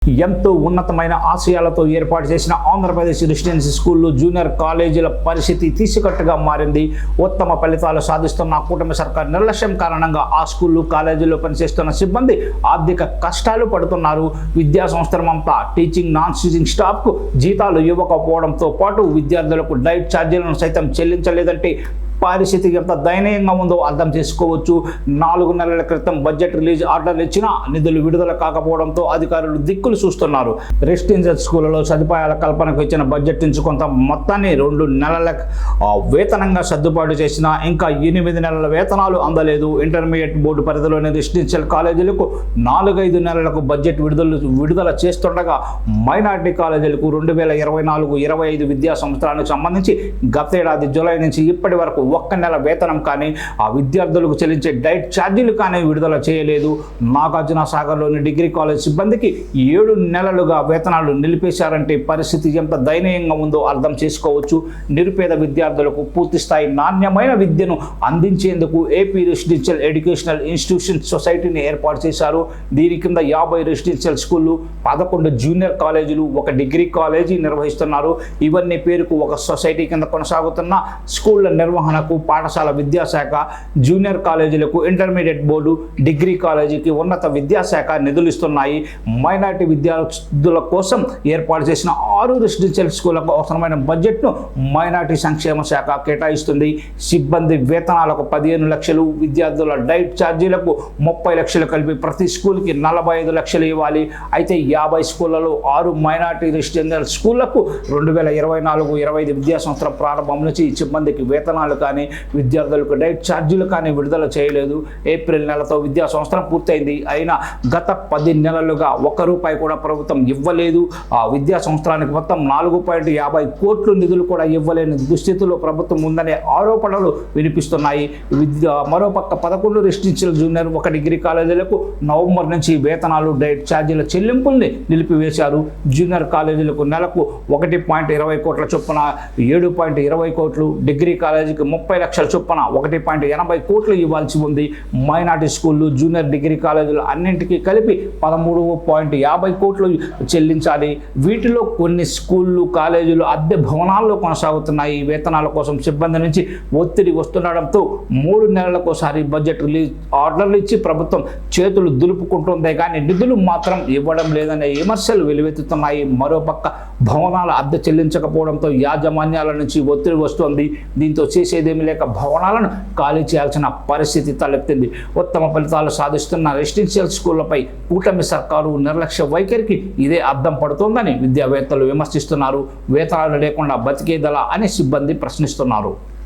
ఎంతో ఉన్నతమైన ఆశయాలతో ఏర్పాటు చేసిన ఆంధ్రప్రదేశ్ రెసిడెన్సీ స్కూళ్ళు జూనియర్ కాలేజీల పరిస్థితి తీసికట్టుగా మారింది. ఉత్తమ ఫలితాలు సాధిస్తున్న కూటమి సర్కార్ నిర్లక్ష్యం కారణంగా ఆ స్కూళ్ళు కాలేజీల్లో పనిచేస్తున్న సిబ్బంది ఆర్థిక కష్టాలు పడుతున్నారు. విద్యా సంస్థలంతా టీచింగ్ నాన్ టీచింగ్ స్టాఫ్కు జీతాలు ఇవ్వకపోవడంతో పాటు విద్యార్థులకు డైట్ ఛార్జీలను సైతం చెల్లించలేదంటే పరిస్థితి ఎంత దయనీయంగా ఉందో అర్థం చేసుకోవచ్చు. 4 నెలల క్రితం బడ్జెట్ రిలీజ్ ఆర్డర్లు ఇచ్చినా నిధులు విడుదల కాకపోవడంతో అధికారులు దిక్కులు చూస్తున్నారు. రెసిడెన్షియల్ స్కూళ్లలో సదుపాయాల కల్పనకు ఇచ్చిన బడ్జెట్ నుంచి కొంత మొత్తాన్ని 2 నెలల వేతనంగా సర్దుబాటు చేసినా ఇంకా 8 నెలల వేతనాలు అందలేదు. ఇంటర్మీడియట్ బోర్డు పరిధిలోని రెసిడెన్షియల్ కాలేజీలకు 4-5 నెలలకు బడ్జెట్ విడుదల చేస్తుండగా మైనారిటీ కాలేజీలకు 2024-25 విద్యా సంవత్సరానికి సంబంధించి గతేడాది జూలై నుంచి ఇప్పటి వరకు 1 నెల వేతనం కానీ ఆ విద్యార్థులకు చెల్లించే డైట్ ఛార్జీలు కానీ విడుదల చేయలేదు. నాగార్జున సాగర్లోని డిగ్రీ కాలేజ్ సిబ్బందికి 7 నెలలుగా వేతనాలు నిలిపేశారంటే పరిస్థితి ఎంత దయనీయంగా ఉందో అర్థం చేసుకోవచ్చు. నిరుపేద విద్యార్థులకు పూర్తిస్థాయి నాణ్యమైన విద్యను అందించేందుకు ఏపీ రెసిడెన్షియల్ ఎడ్యుకేషనల్ ఇన్స్టిట్యూషన్ సొసైటీని ఏర్పాటు చేశారు. దీని కింద 50 రెసిడెన్షియల్ స్కూళ్ళు, 11 జూనియర్ కాలేజీలు, 1 డిగ్రీ కాలేజీ నిర్వహిస్తున్నారు. ఇవన్నీ పేరుకు ఒక సొసైటీ కింద కొనసాగుతున్న స్కూళ్ల నిర్వహణ పాఠశాల విద్యాశాఖ, జూనియర్ కాలేజీలకు ఇంటర్మీడియట్ బోర్డు, డిగ్రీ కాలేజీకి ఉన్నత విద్యాశాఖ నిధులు ఇస్తున్నాయి. మైనారిటీ విద్యార్థుల కోసం ఏర్పాటు చేసిన 6 రెసిడెన్షియల్ స్కూళ్లకు అవసరమైన బడ్జెట్ను మైనారిటీ సంక్షేమ శాఖ కేటాయిస్తుంది. సిబ్బంది వేతనాలకు 15 లక్షలు, విద్యార్థుల డైట్ ఛార్జీలకు 30 లక్షలు కలిపి ప్రతి స్కూల్కి 45 లక్షలు ఇవ్వాలి. అయితే 50 స్కూళ్లలో 6 మైనారిటీ రెసిడెన్షియల్ స్కూళ్లకు 2024-25 విద్యా సంవత్సరం ప్రారంభం నుంచి సిబ్బందికి వేతనాలు కానీ విద్యార్థులకు డైట్ ఛార్జీలు కానీ విడుదల చేయలేదు. ఏప్రిల్ నెలతో విద్యా సంవత్సరం పూర్తయింది. అయినా గత 10 నెలలుగా 1 రూపాయి కూడా ప్రభుత్వం ఇవ్వలేదు. ఆ విద్యా సంవత్సరానికి మొత్తం 4.50 కోట్లు నిధులు కూడా ఇవ్వలేని దుస్థితిలో ప్రభుత్వం ఉందనే ఆరోపణలు వినిపిస్తున్నాయి. మరోపక్క 11 రెసిడెన్షియల్ జూనియర్ 1 డిగ్రీ కాలేజీలకు నవంబర్ నుంచి వేతనాలు, డైట్ ఛార్జీల చెల్లింపుల్ని నిలిపివేశారు. జూనియర్ కాలేజీలకు నెలకు 1.20 కోట్ల చొప్పున 7.20 కోట్లు, డిగ్రీ కాలేజీకి 30 లక్షల చొప్పున 1.80 కోట్లు ఇవ్వాల్సి ఉంది. మైనార్టీ స్కూళ్ళు, జూనియర్ డిగ్రీ కాలేజీలు అన్నింటికీ కలిపి 13.50 కోట్లు చెల్లించాలి. వీటిలో కొన్ని స్కూళ్ళు, కాలేజీలు అద్దె భవనాల్లో కొనసాగుతున్నాయి. వేతనాల కోసం సిబ్బంది నుంచి ఒత్తిడి వస్తుండడంతో 3 నెలలకోసారి బడ్జెట్ రిలీజ్ ఆర్డర్లు ఇచ్చి ప్రభుత్వం చేతులు దులుపుకుంటుందే కానీ నిధులు మాత్రం ఇవ్వడం లేదనే విమర్శలు వెలువెత్తుతున్నాయి. మరోపక్క భవనాల అద్దె చెల్లించకపోవడంతో యాజమాన్యాల నుంచి ఒత్తిడి వస్తోంది. దీంతో చేసేదేమీ లేక భవనాలను ఖాళీ చేయాల్సిన పరిస్థితి తలెత్తింది. ఉత్తమ ఫలితాలు సాధిస్తున్న రెసిడెన్షియల్ స్కూళ్లపై కూటమి సర్కారు నిర్లక్ష్య వైఖరికి ఇదే అర్థం పడుతోందని విద్యావేత్తలు విమర్శిస్తున్నారు. వేతనాలు లేకుండా బతికేదలా అని సిబ్బంది ప్రశ్నిస్తున్నారు.